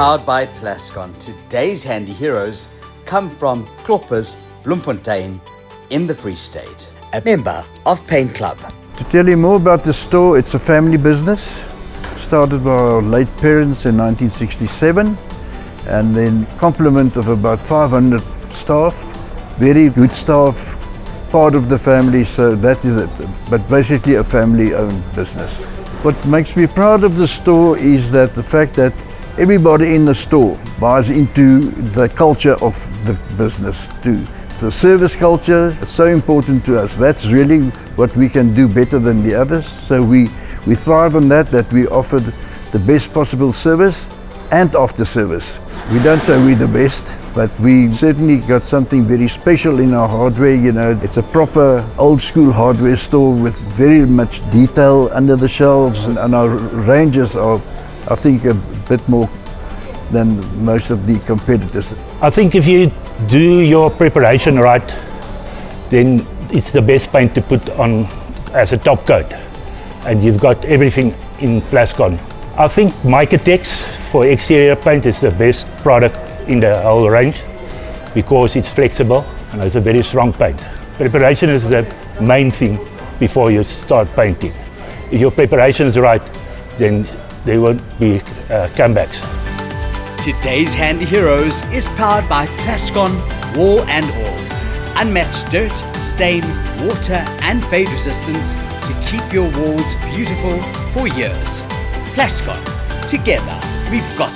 powered by Plascon. Today's handy heroes come from Kloppers, Bloemfontein in the Free State. A member of Paint Club. To tell you more about the store, it's a family business. Started by our late parents in 1967, and then complement of about 500 staff. Very good staff, part of the family, so that is it. But basically a family-owned business. What makes me proud of the store is that the fact that everybody in the store buys into the culture of the business too. So service culture is so important to us. That's really what we can do better than the others. So we thrive on that we offer the best possible service and after service. We don't say we're the best, but we certainly got something very special in our hardware. You know, it's a proper old school hardware store with very much detail under the shelves, and our ranges are, I think, a bit more than most of the competitors. I think if you do your preparation right, then it's the best paint to put on as a top coat, and you've got everything in Plascon. I think Micatex for exterior paint is the best product in the whole range because it's flexible and it's a very strong paint. Preparation is the main thing before you start painting. If your preparation is right, then there won't be comebacks. Today's handy heroes is powered by Plascon Wall and All. Unmatched dirt, stain, water and fade resistance to keep your walls beautiful for years. Plascon, together we've got